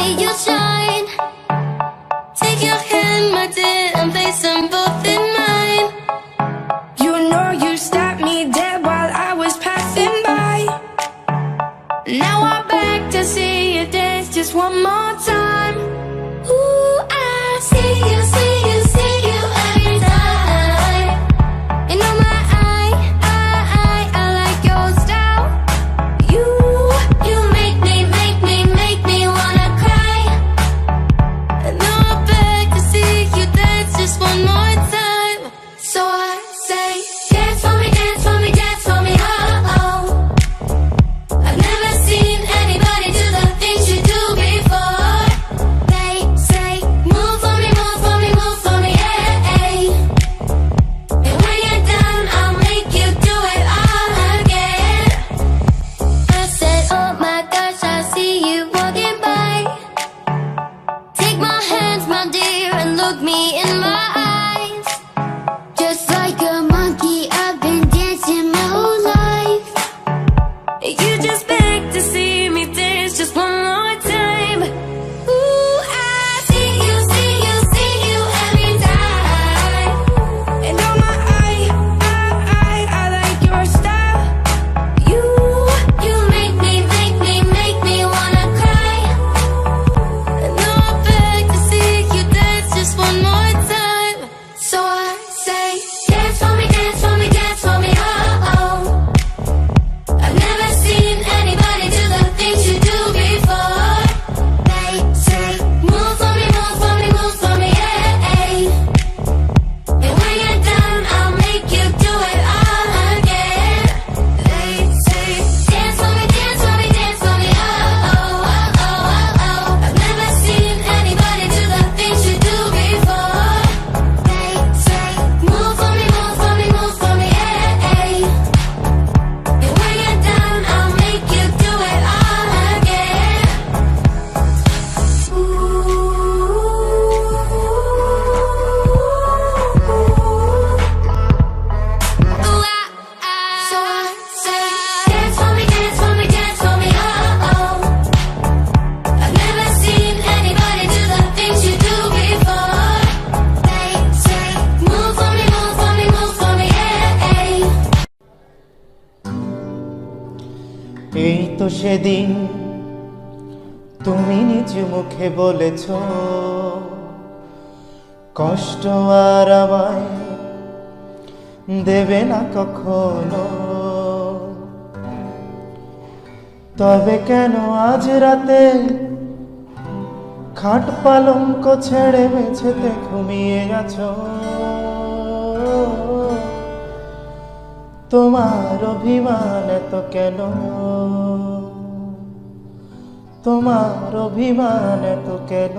me you shine. Take your hand, my dear, and place them both in mine. You know you stopped me dead while I was passing by. Now I'm back to see you dance just one more time. Ooh, I see you, see you, see you every time. And on my I like your style. You make me wanna cry. And now I'm back to see you dance just one more time. So I say, dance for me, dance for me, dance for me, oh oh. I've never seen anybody do the things you do before. They say, move for me, move for me, move for me, yeah, yeah. And when you're done, I'll make you do it all again. I said, oh my gosh, I see you walking by. Take my hands, my dear, and look me in my eyes. Just like a monkey, I've been dancing my whole life. You just beg to see me dance just one more time. Ooh, I see you, see you, see you every time. And on my I like your style. You make me wanna cry. And now I'm back to see you dance just one more time. So I say, dance for me, dance for me, dance for me, oh oh. I've never seen anybody do the things you do before. They say, move for me, move for me, move for me, yeah, yeah. And when you're done, I'll make you do it all again. They say, dance for me, dance for me, dance for me, oh oh, oh oh, oh oh. I've never seen anybody do the things you do before. They say, move for me, move for me, move for me, yeah, yeah. And when you're done, I'll make you do it all again. So I say, dance for me, dance for me, dance for me, oh oh. I've never seen anybody do the things you do before. They say, move for me, move for me, move for me, yeah, yeah. এই তো সেদিন তুমি নিজ মুখে বলেছ, কষ্ট আর আমায় দেবে না কখনো। তবে কেন আজ রাতে খাট পালঙ্ক ছেড়ে মেঝেতে ঘুমিয়ে গেছো? তোমার অভিমান এত কেন? তোমার অভিমান এত কেন?